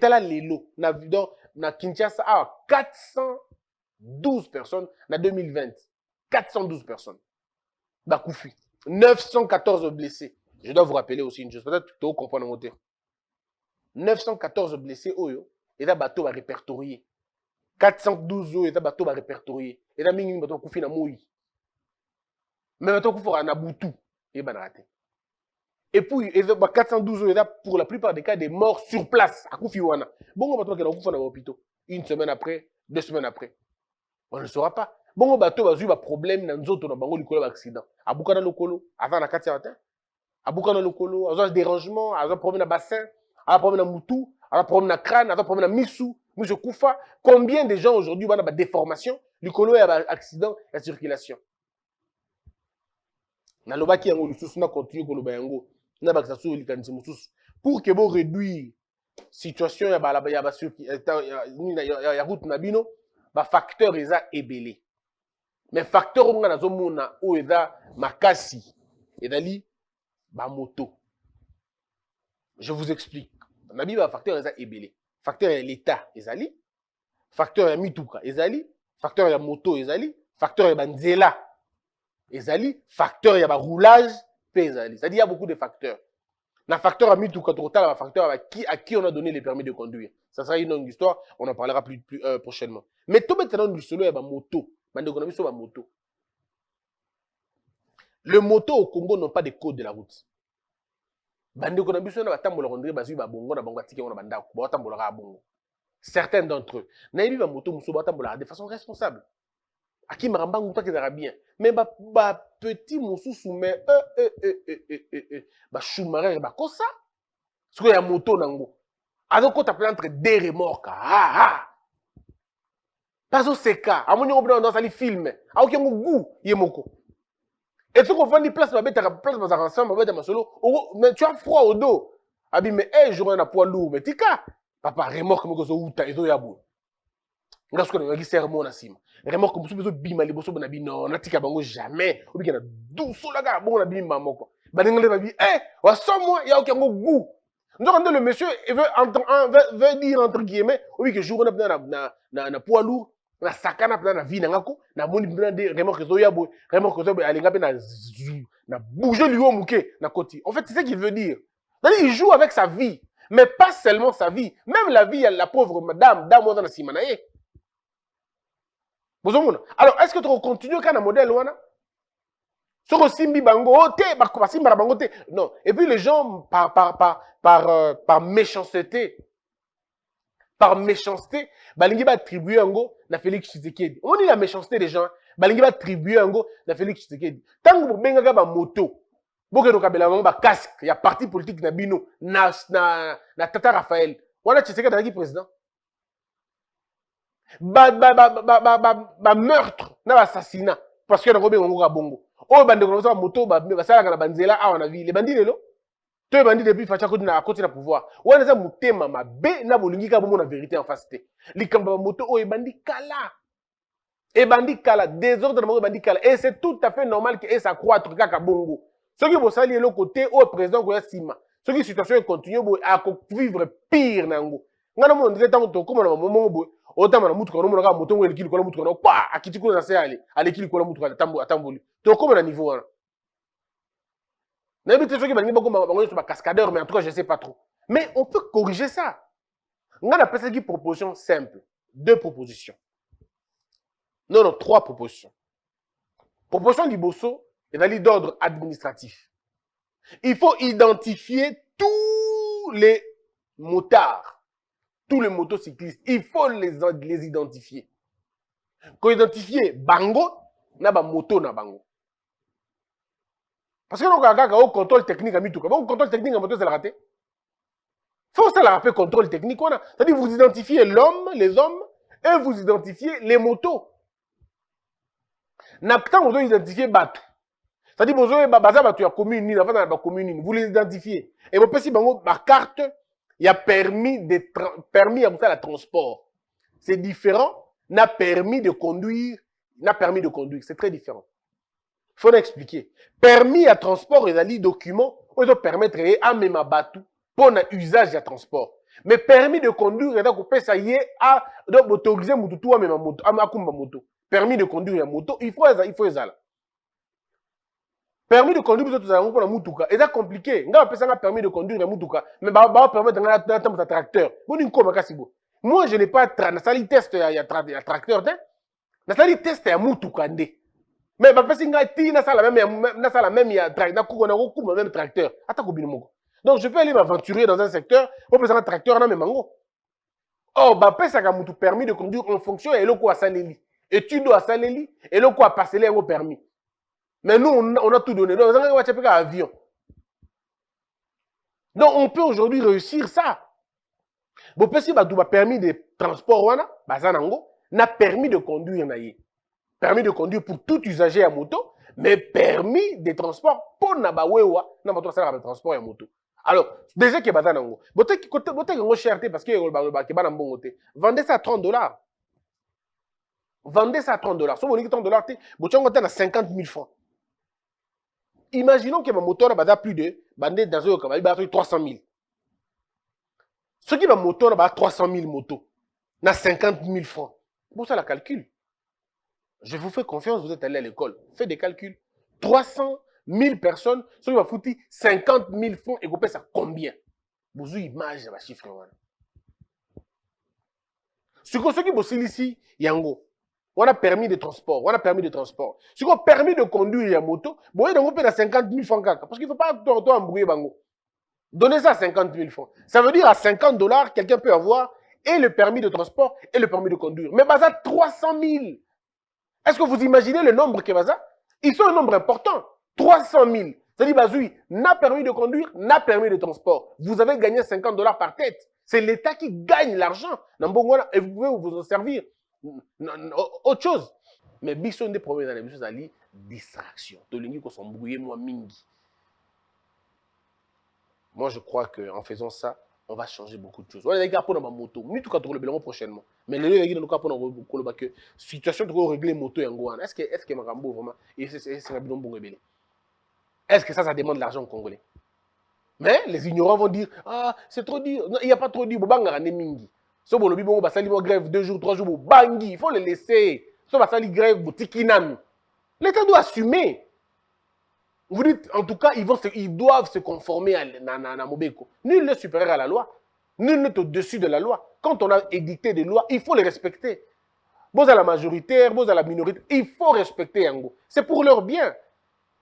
tala lelo na Kinshasa a 412 personnes na 2020. 412 personnes. Bakoufi. 914 blessés. Je dois vous rappeler aussi une chose. Peut-être que tu comprends mon terme. 914 blessés, oyo, et là, bateau va répertorier. 412 oyo, et là, bateau va répertorier. Et là, mingi, bateau koufi na moui. Mais bateau koufi na Boutou. Et ben, raté. Et puis, 412 oyo, et là, pour la plupart des cas, des morts sur place, à koufi wana. Bon, bateau qui est dans l'hôpital. Une semaine après, 2 semaines après. On ne le saura pas. Bon, bateau va jouer un problème dans nous autres, dans bango, l'icolo, accident. À Boukana, l'ocolo, avant la 4 matin. À Boukana, l'ocolo, à un dérangement, à un problème dans bassin. À un problème dans Moutou, à un problème dans crâne, à un problème dans Missou, Mouche Koufa. Combien de gens aujourd'hui ont des déformations, le colo et accident, la circulation. Dans le bas qui est en dessous, on a continué pour le bayango. On a pas que ça soit pour que vous réduire la situation, il y a route nabino, bah facteur est ébélé. Mais facteur on a dans zone où est makasi et dali bah moto. Je vous explique. Nabi ba facteur est ébélé. Facteur est l'état ezali. Facteur est mituka ezali. Facteur est moto ezali. Facteur est banzela ezali. Facteur est roulage ezali. C'est-à-dire il y a beaucoup de facteurs. Na facteur à mituka total facteur à qui on a donné les permis de conduire. Ça sera une longue histoire, on en parlera plus prochainement. Mais tout maintenant du solo est ba moto. Bande ko na biso ba moto. Le moto au Congo n'ont pas de code de la route. Bandeko na biso na batambola rondre bazui ba bongo na bango atike na bandako ba batambola ka bongo. Certains d'entre eux na yebi ba moto muso batambola de façon responsable. Aki marambangu ta kezara bien. Mais ba petit musu soumet ba choumarer ba kosa. Siko ya moto nango. Azoko ta entre deux remorques. Pas au seka. Amoni obna dans sali film. A oki ngo goût yemoko. Et ce qu'on fait des places, place ensemble, solo. Mais tu as froid au dos. Abi mais jour on a poids lourd, mais tika. Papa remorque me gozo uta ezo yabo. Ngas ko ngi sermon na sima. Remorque musu bezo bima liboso na bi non, na tika bango jamais. Obi na douce laga bon na bi mamoko. Ba ngale ba bi wa so moi ya oki ngo goût. Donc le monsieur veut dire entre guillemets, oui que jour on a na poids lourd. Na sakana na vie na ngako na moni de remorque zo yabo alinga pe na bouger lui au mouké na koti. En fait, c'est ce qu'il veut dire. Il joue avec sa vie, mais pas seulement sa vie, même la vie de la pauvre madame dame na simanaye. Alors, est-ce que tu continues quand un modèle wana? Sur simbi bango te ba simba bango te. Non, et puis les gens par méchanceté balingi ba attribuer ngo na Félix Tshisekedi. On dit la méchanceté des gens, balingi ba attribuer ngo na Félix Tshisekedi. Tant que benga ba moto, boke do kabela ba casque, il y a parti politique na bino na Tata Raphaël. Wana Tshisekedi azaki président. Ba meurtre, na assassinat parce que na ko benga ngo ka bongo. O bande ko na moto ba sala na banzela a na vie. Les bandits lelo. Toi, bandit depuis Facha côté na pouvoir. Ou on a mutema mabe na bolingi ka bomo na vérité en face té. Likamba moto o e bandi kala. E bandi kala désordre na bandi kala et c'est tout à fait normal que ça croître kaka bongo. Ce qui bo sali le côté au président ko ya sima. Ce qui situation continue bo a vivre pire nango. Ngana mo ndire tango to comme na momo bo otama na mutu ko na moto ngwe likili ko na mutu ko kwa akiti ko na se ale kili ko na mutu ko atamboli. To comme na niveau wana. Cascadeur, mais en tout cas, je ne sais pas trop. Mais on peut corriger ça. On a appelé ça une proposition simple. 2 propositions. Non, 3 propositions. Proposition du Bosso est d'ordre administratif. Il faut identifier tous les motards, tous les motocyclistes. Il faut les identifier. Quand identifier Bango, na ba moto na Bango. Parce que nous avons un contrôle technique à Mitouka. Bon, contrôle technique à moto, c'est la raté. Il faut ça la rappeler contrôle technique. C'est-à-dire vous identifiez l'homme, les hommes, et vous identifiez les motos. Quand vous identifiez Batou, c'est-à-dire vous avez commune, vous les identifiez. Et vous pouvez ma carte, il y a permis à vous faire le transport. C'est différent, n'a permis de conduire, c'est très différent. Il faut l'expliquer. Permis à transport, il y a des documents qui doivent permettre à même à Batou pour un usage de transport. Mais permis de conduire, ça y est, à autoriser moto, à moto, à moto. Permis de conduire la moto, il faut ça. Permis de conduire, vous avez un moutouka. C'est compliqué. Vous avez un permis de conduire la moutouka. Mais vous avez permettre de tracteur. Moi, je n'ai pas de test, il y a tracteur. Je n'ai test, il y a moutouka. Mais parce que même tracteur. Donc, je peux aller m'aventurer dans un secteur, pour faire un tracteur, oh, ça a permis de conduire en fonction et le quoi saleli. Étude à saleli et le quoi passer au permis. Mais nous, on a tout donné. Donc, on a un avion. Donc, on peut aujourd'hui réussir ça. Bon, si tu as permis de transport, n'a permis de conduire. Permis de conduire pour tout usager à moto, mais permis de transport pour Nabawewa, n'a pas de transport à moto. Alors, déjà qu'il y a des gens qui ont cherté parce qu'il y a des gens qui vendez ça à $30. Vendez ça à $30. Si vous avez $30, vous avez 50 000 francs. Imaginons que ma moto a plus de dans 300 000. Ce qui va moto a 300 000 motos, na 50 000 francs. Bon, ça la calcul. Je vous fais confiance, vous êtes allé à l'école. Faites des calculs. 300 000 personnes, ceux qui vont foutre 50 000 francs et vous payez ça combien? Vous avez une image de chiffre. Ce qui bosse ici, Yango. On a permis de transport. On a permis de transport. Ce qui a permis de conduire la moto, vous avez payé 50 000 francs. Parce qu'il ne faut pas embrouiller Bango. Donnez ça à 50 000 francs. Ça veut dire à $50, quelqu'un peut avoir et le permis de transport et le permis de conduire. Mais ça 300 000. Est-ce que vous imaginez le nombre que ça? Ils sont un nombre important. 300 000. C'est-à-dire, Bazoui n'a permis de conduire, n'a permis de transport. Vous avez gagné $50 par tête. C'est l'État qui gagne l'argent. Et vous pouvez vous en servir. Autre chose. Mais Bisson des problèmes dans les choses à dire distraction. Moi, je crois qu'en faisant ça, on va changer beaucoup de choses. On va pour ma moto. Nous, tout cas, le prochainement. Mais les gens qui ont la situation de régler moto en Gouane. Est-ce que Marambo vraiment est-ce que ça demande de l'argent aux Congolais? Mais les ignorants vont dire ah, c'est trop dur. Non, il n'y a pas trop dur. Bobanga mingi. So bolobi bon basali mo grève 2 jours, 3 jours, bangi. Il faut les laisser. So basali grève boutikinam. L'État doit assumer. Vous dites, en tout cas, ils doivent se conformer à Mobeko. Nul n'est supérieur à la loi. Nul n'est au-dessus de la loi. Quand on a édicté des lois, il faut les respecter. Vous à la majoritaire, vous à la minorité, il faut respecter Yango. C'est pour leur bien.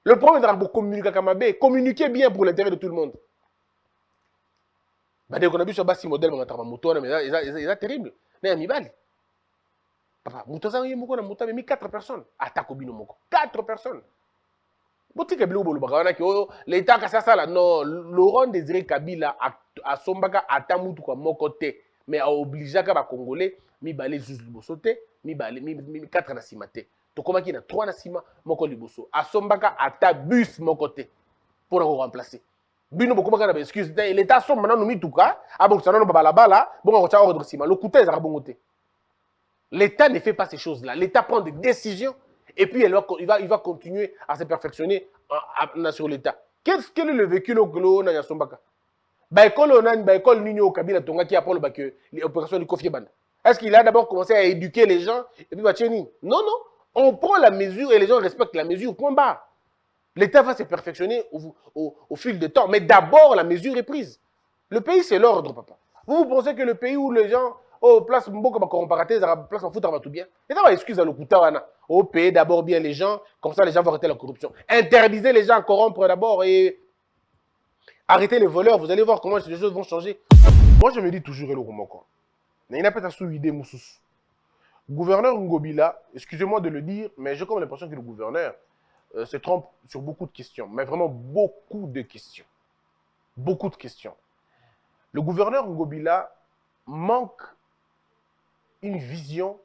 Le problème c'est de communiquer avec Kamabé. Communiquer bien pour l'intérêt de tout le monde. Dès qu'on a vu sur bas si modèle, mais c'est terrible. Papa, Moutaza, il y a 4 personnes. Attaque au binomoko. 4 personnes. L'État a ça là. Non, Laurent Désiré Kabila a sombaka atamutu kwa mokote. Mais a obligé à Congolais, mi balé juste libosote, mi 4 na simate. To koma ki na 3 na sima, moko liboso. A sombaka ata bus mokote. Pour le remplacer. Bino boko baka na excuse. L'État sombe maintenant nous mi tuka. Ah bon, ça non bala, bon on tient ordre sima. Le couteau est à bongote. L'État ne fait pas ces choses là. L'État prend des décisions. Et puis, il va continuer à se perfectionner sur l'État. Quel est le véhicule que l'on a à Sombaka? Baïkol Nino Kabila Tonga qui apprend l'opération du Kofi Band. Est-ce qu'il a d'abord commencé à éduquer les gens et puis Bacheni? Non, non. On prend la mesure et les gens respectent la mesure. Point barre. L'État va se perfectionner au fil du temps. Mais d'abord, la mesure est prise. Le pays, c'est l'ordre, papa. Vous pensez que le pays où les gens. Oh, place Mboko va comparater, place en foot, va tout bien. Et ça va excuse à l'Okuta. Oh, payez d'abord bien les gens, comme ça les gens vont arrêter la corruption. Interdisez les gens à corrompre d'abord et arrêtez les voleurs. Vous allez voir comment les choses vont changer. Moi, je me dis toujours, il n'a pas sous idée, Moussous. Gouverneur Ngobila, excusez-moi de le dire, mais j'ai comme l'impression que le gouverneur se trompe sur beaucoup de questions. Mais vraiment beaucoup de questions. Beaucoup de questions. Le gouverneur Ngobila manque une vision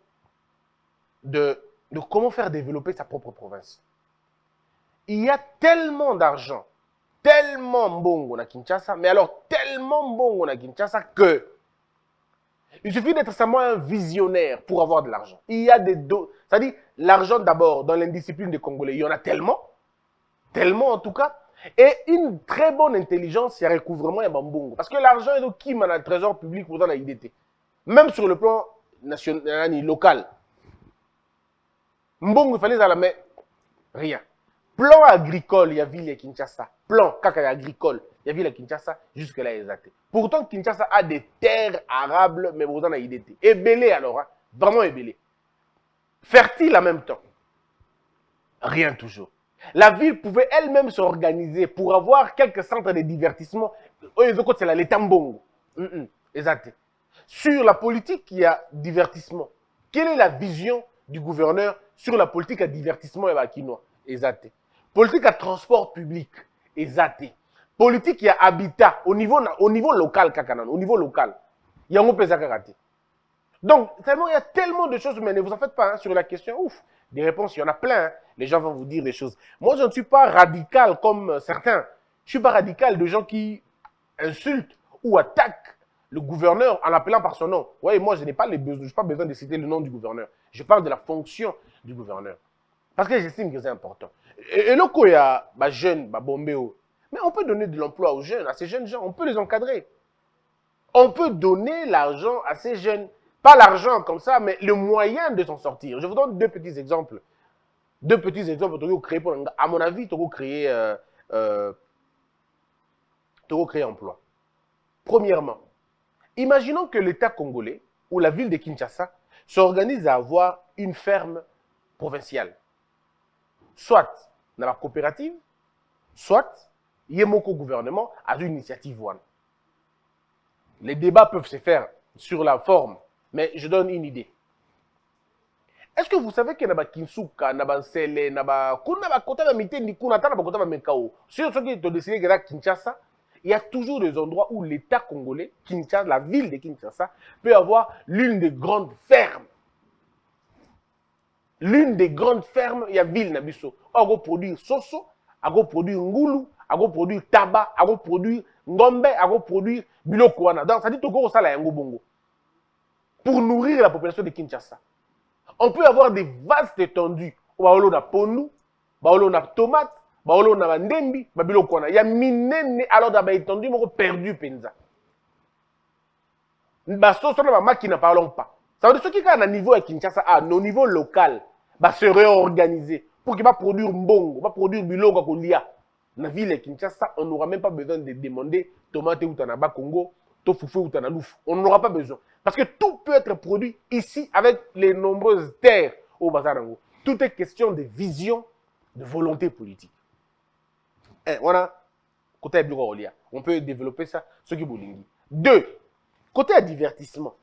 de comment faire développer sa propre province. Il y a tellement d'argent, tellement bon à Kinshasa, mais alors tellement bon à Kinshasa que il suffit d'être seulement un visionnaire pour avoir de l'argent. Il y a des c'est-à-dire l'argent d'abord dans l'indiscipline des Congolais, il y en a tellement en tout cas, Et une très bonne intelligence, il y a recouvrement et bambongo. Parce que l'argent est qui dans le trésor public pour dans la IDT. Même sur le plan national, local. Mbongo, il fallait la mais rien. Plan agricole, il y a ville à Kinshasa. Plan kaka agricole, il y a ville à Kinshasa, jusque-là exact. Pourtant, Kinshasa a des terres arables, mais pourtant, il y a IDT. Ébélé alors, hein? Vraiment ébélé. Fertile en même temps. Rien toujours. La ville pouvait elle-même s'organiser pour avoir quelques centres de divertissement. C'est l'État Mbongo. Exact. Sur la politique, il y a divertissement. Quelle est la vision du gouverneur sur la politique à divertissement et à Kinois? Exact. Politique à transport public. Exact. Politique, il y a habitat au niveau local, Kakanan, au niveau local. Il y a un peu de donc, tellement, il y a tellement de choses, mais ne vous en faites pas hein, sur la question. Ouf, des réponses, il y en a plein. Hein. Les gens vont vous dire des choses. Moi, je ne suis pas radical comme certains. Je ne suis pas radical de gens qui insultent ou attaquent le gouverneur en l'appelant par son nom. Oui, moi, je n'ai pas besoin de citer le nom du gouverneur. Je parle de la fonction du gouverneur. Parce que j'estime que c'est important. Et là, il y a des jeunes, des bombéos. Mais on peut donner de l'emploi aux jeunes, à ces jeunes gens. On peut les encadrer. On peut donner l'argent à ces jeunes. Pas l'argent comme ça, mais le moyen de s'en sortir. Je vous donne deux petits exemples. Deux petits exemples à mon avis, tu créer emploi. Premièrement, imaginons que l'État congolais ou la ville de Kinshasa s'organise à avoir une ferme provinciale. Soit dans la coopérative, soit il y a un gouvernement à une initiative one. Les débats peuvent se faire sur la forme. Mais je donne une idée. Est-ce que vous savez que dans Kinsuka, dans Nsele, dans Kota Mitendi, Kuna, dans Kota Mekao, sur ceux qui ont décidé de Kinshasa, il y a toujours des endroits où l'État congolais, Kinshasa, la ville de Kinshasa, peut avoir l'une des grandes fermes. L'une des grandes fermes, il y a ville Nabiso. On va produire soso, on va produire ngoulou, on va produire tabac, on va produire ngombe, on va produire bilokouana. Donc, ça dit tout ça là, yango bongo. Pour nourrir la population de Kinshasa. On peut avoir des vastes étendues. On a pondu, on a tomate, on a ndembi, il y a minene alors d'abord étendu, mais perdu penza. Qui ne parlons pas. Ça veut dire que ceux qui sont à niveau à Kinshasa, à nos niveaux local, se réorganiser pour qu'ils va produire mbongo, va produire biloko kolia. Dans la ville de Kinshasa, on n'aura même pas besoin de demander tomate ou tanaba Congo, tofufu ou tanalouf. On n'en aura pas besoin. Parce que tout peut être produit ici avec les nombreuses terres au Bazarango. Tout est question de vision, de volonté politique. Côté on peut développer ça, ce qui est deux, côté divertissement.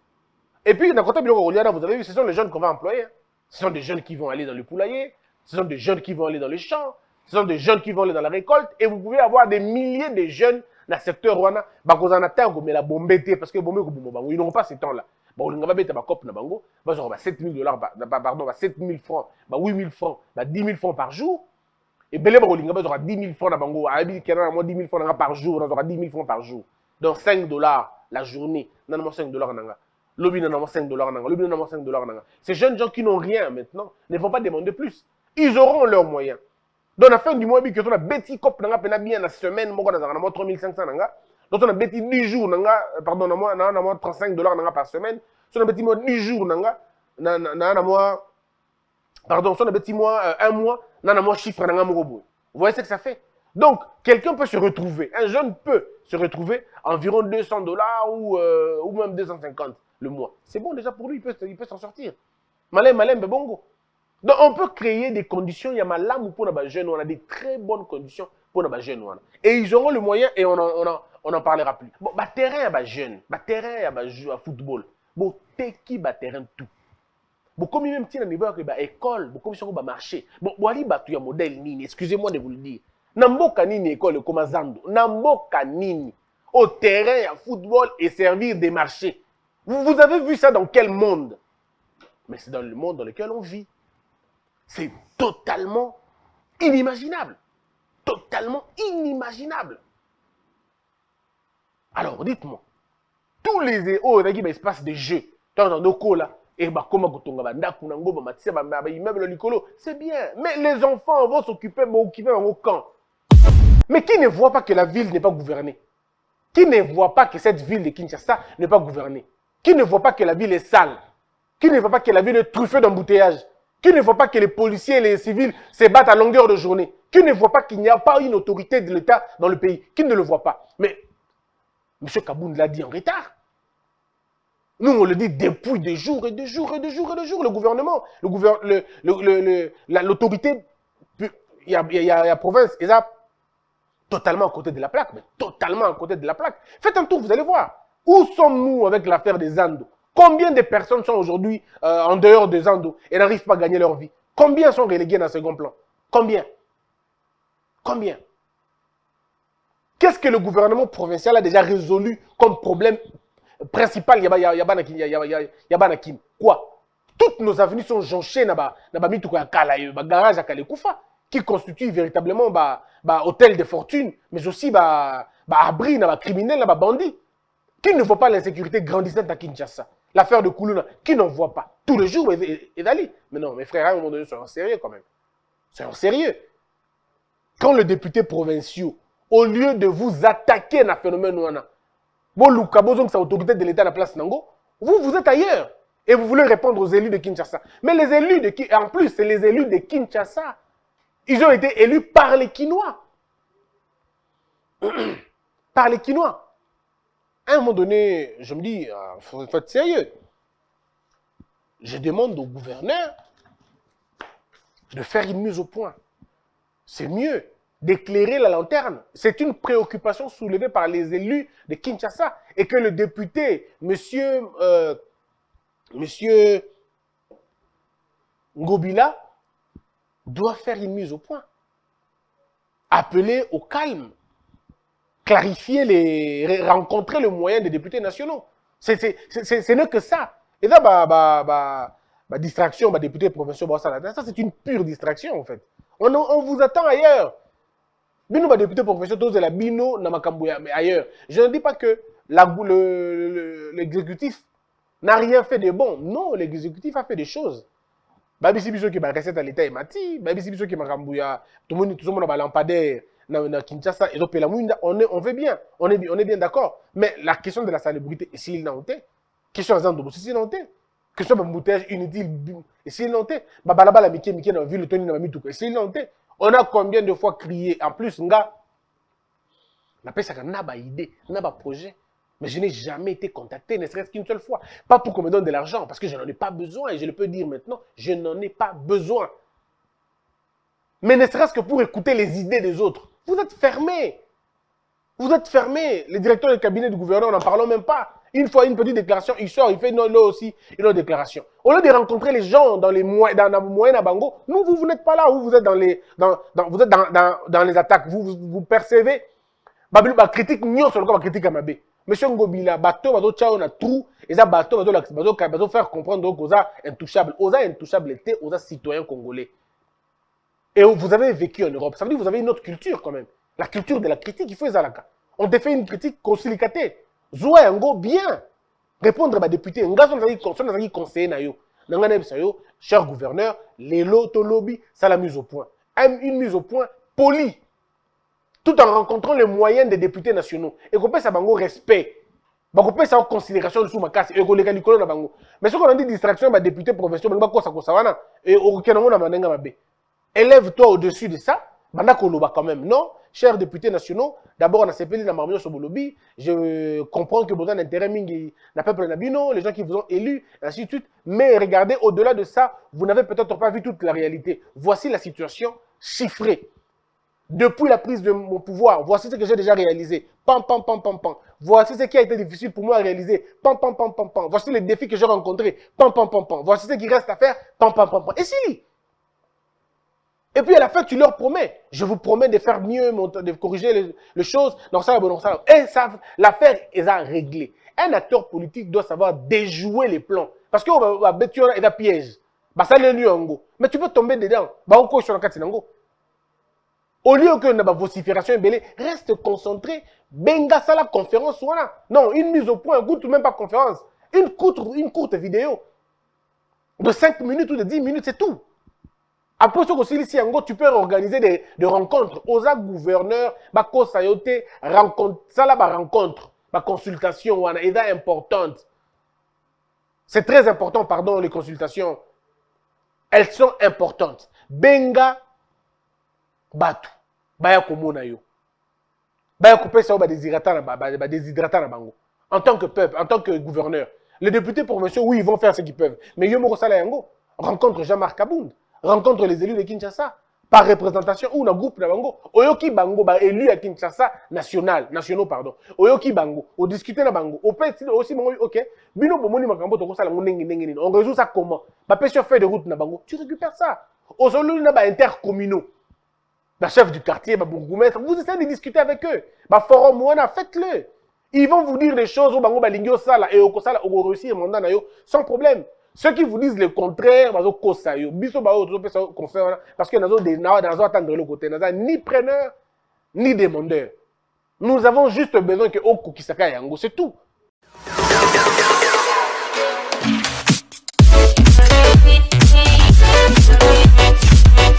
Et puis, dans le côté vous avez vu, ce sont les jeunes qu'on va employer. Ce sont des jeunes qui vont aller dans le poulailler, ce sont des jeunes qui vont aller dans les champs, ce sont des jeunes qui vont aller dans la récolte. Et vous pouvez avoir des milliers de jeunes dans le secteur rwanda, parce que ils n'ont pas ce temps-là. Ils n'ont pas 7 000 $, pardon, 7 000 francs, 8 000 francs, 10 000 francs par jour. Et bien, ils auront 10 000 francs, 10 000 francs par jour, 10 000 francs par jour. Donc 5 $ la journée, 5 $. L'obi n'a 5 $, l'obi n'a 5 $. Ces jeunes gens qui n'ont rien maintenant ne vont pas demander plus. Ils auront leurs moyens. Dans la fin du mois, on a bêti cop bien la semaine, on a 3500 $. Donc on a bêti 10 jours, pardon, on a 35 $ par semaine. Si on a bêti 10 jours, pardon, si on a bêti un mois, on a chiffre. Vous voyez ce que ça fait? Donc, quelqu'un peut se retrouver, un jeune peut se retrouver environ 200 $ ou même 250 le mois. C'est bon déjà pour lui, il peut s'en sortir. Malem, bongo. Donc, on peut créer des conditions. Il y a malam pour les jeunes, on a des très bonnes conditions pour les jeunes. Et ils auront le moyen et on n'en parlera plus. Bon, terrain à jeunes, terrain à football. Bon, qui terrain tout. Bon, comme même si on niveau à école, bon, comme si on va marcher. Bon, wali batu ya modèle nini, excusez-moi de vous le dire. Namboka nini école comme Zando, namboka nini au terrain à football et servir des marchés. Vous avez vu ça dans quel monde? Mais c'est dans le monde dans lequel on vit. C'est totalement inimaginable. Totalement inimaginable. Alors, dites-moi, tous les espaces de jeu, c'est bien. Mais les enfants vont s'occuper au camp. Mais qui ne voit pas que la ville n'est pas gouvernée? Qui ne voit pas que cette ville de Kinshasa n'est pas gouvernée? Qui ne voit pas que la ville est sale? Qui ne voit pas que la ville est truffée d'embouteillages? Qui ne voit pas que les policiers et les civils se battent à longueur de journée? Qui ne voit pas qu'il n'y a pas une autorité de l'État dans le pays? Qui ne le voit pas? Mais M. Kabound l'a dit en retard. Nous, on le dit depuis des jours et des jours et des jours et des jours. Le gouvernement, l'autorité, il y a la province, ils sont totalement à côté de la plaque, mais totalement à côté de la plaque. Faites un tour, vous allez voir. Où sommes-nous avec l'affaire des Zando? Combien de personnes sont aujourd'hui en dehors des Zando et n'arrivent pas à gagner leur vie? Combien sont relégués dans le second plan? Combien? Combien? Qu'est-ce que le gouvernement provincial a déjà résolu comme problème principal? Quoi? Toutes nos avenues sont jonchées dans le garage à Kalekoufa, qui constitue véritablement hôtel de fortune, mais aussi abri, criminel, bandit. Qui ne voit pas l'insécurité grandissante à Kinshasa? L'affaire de Koulouna, qui n'en voit pas? Tous les jours, et d'aller. Mais non, mes frères, à un moment donné, soyons sérieux quand même. Soyons sérieux. Quand le député provincial, au lieu de vous attaquer à un phénomène, sa autorité de l'État à la place Nango, vous êtes ailleurs. Et vous voulez répondre aux élus de Kinshasa. Mais les élus de Kinshasa, en plus, c'est les élus de Kinshasa. Ils ont été élus par les Kinois. Par les Kinois. À un moment donné, je me dis, il faut être sérieux. Je demande au gouverneur de faire une mise au point. C'est mieux d'éclairer la lanterne. C'est une préoccupation soulevée par les élus de Kinshasa. Et que le député, monsieur Ngobila, doit faire une mise au point. Appeler au calme. Clarifier, rencontrer le moyen des députés nationaux. Ce n'est que ça. Et là, distraction, député provincial, ça c'est une pure distraction en fait. On vous attend ailleurs. Bino, député provincial, tous la bino, mais ailleurs. Je ne dis pas que l'exécutif n'a rien fait de bon. Non, l'exécutif a fait des choses. Babisi biso qui m'a recette à l'État et mati, babisi biso qui m'a rambouya, tout le monde a lampadaire. Dans Kinshasa, on veut bien, on est bien d'accord. Mais la question de la salubrité, est-ce qu'il n'a pas? Question de Zando, c'est s'il n'a pas? Question de bouteillage inutile, est-ce qu'il n'a pas? Babalaba la Mickey dans la ville, Tony n'a pas? Est-ce qu'il n'a pas? On a combien de fois crié? En plus, nga, on appelle ça qu'on n'a pas idée, on n'a pas projet. Mais je n'ai jamais été contacté, ne serait-ce qu'une seule fois. Pas pour qu'on me donne de l'argent, parce que je n'en ai pas besoin, et je le peux dire maintenant, je n'en ai pas besoin. Mais ne serait-ce que pour écouter les idées des autres. Vous êtes fermés. Vous êtes fermés. Le directeur du cabinet du gouverneur, n'en parlons même pas. Une fois, une petite déclaration, il sort, il fait non, là aussi, une autre déclaration. Au lieu de rencontrer les gens dans les moyens à Bango, vous n'êtes pas là. Vous êtes dans les attaques. Vous percevez. Critique, nous, sur le cas, critique à Mabé. Monsieur Ngobila, bateau, bateau, tchao, na trou, et ça, bateau, faire comprendre qu'on a intouchable. On a intouchable, on a citoyen congolais. Et vous avez vécu en Europe. Ça veut dire que vous avez une autre culture quand même. La culture de la critique, il faut ça. On te fait une critique conciliatée. Zoé Ngo, bien. Répondre à député. Nga son conseiller na yo. Cher gouverneur, les loto lobby, ça la mise au point. Une mise au point polie. Tout en rencontrant les moyens des députés nationaux. Et qu'on peut ça bango respect. On peut ça en considération de sous ma casse. Et qu'on les na bango. Mais ce qu'on a dit distraction, député provincial, on va quoi ça et aucun moment na manenga mabe. Élève-toi au-dessus de ça. Bandakoloba quand même. Non, chers députés nationaux, d'abord on a CPL dans Marmio sur Bolobi. Je comprends que besoin d'intérêt mingi n'a pas plein d'abino, les gens qui vous ont élus, ainsi de suite. Mais regardez, au-delà de ça, vous n'avez peut-être pas vu toute la réalité. Voici la situation chiffrée. Depuis la prise de mon pouvoir, voici ce que j'ai déjà réalisé. Pam, pam, pam, pam, pam. Voici ce qui a été difficile pour moi à réaliser. Pam, pam, pam, pam, pam. Voici les défis que j'ai rencontrés. Pam, pam, pam, pam. Voici ce qui reste à faire. Pam, pam, pam, pam. Et si? Et puis à la fin, tu leur promets. Je vous promets de faire mieux, de corriger les choses. Non, ça, non, ça. Et ça, l'affaire est à régler. Un acteur politique doit savoir déjouer les plans. Parce qu'on va mettre un piège. Ça, c'est le mais tu peux tomber dedans. Au lieu que la vocifération est belle, reste concentré. Benga ça la conférence. Voilà. Non, une mise au point, goûte même pas conférence. Une courte vidéo de 5 minutes ou de 10 minutes, c'est tout. Après ce que yango, tu peux organiser des rencontres. Aux gouverneurs, bakosa yote rencontre, ça là ba rencontre, ba consultation wana est importante. C'est très important, pardon, les consultations. Elles sont importantes. Benga batu, baya komona yo. Baya kopesa yo ba déshydratant na bango. En tant que peuple, en tant que gouverneur. Les députés provinciaux, oui, ils vont faire ce qu'ils peuvent. Mais yo moko sala yango, rencontre Jean-Marc Abound, rencontre les élus de Kinshasa, par représentation ou dans groupe na bango. Oyoki bango, ba élu à Kinshasa nationaux pardon. Oyoki bango, o discuter na bango. O peut aussi bango, ok. Bino bomoni makambo to kosala ngengi. On résout ça comment? Ba pêche fait de route na bango. Tu récupères ça. Au solo na ba intercommunaux. La chef du quartier, ba bourgmestre, vous essayez de discuter avec eux. Ba forum wana, faites-le. Ils vont vous dire des choses au bango balingio sala et au kosala au réussir mandat na yo sans problème. Ceux qui vous disent le contraire, bazo kosa yo. Biso ba ozo pesa conseil parce que nazo attendre le côté, nazo ni preneur ni demandeur. Nous avons juste besoin que oko kisaka yango, c'est tout.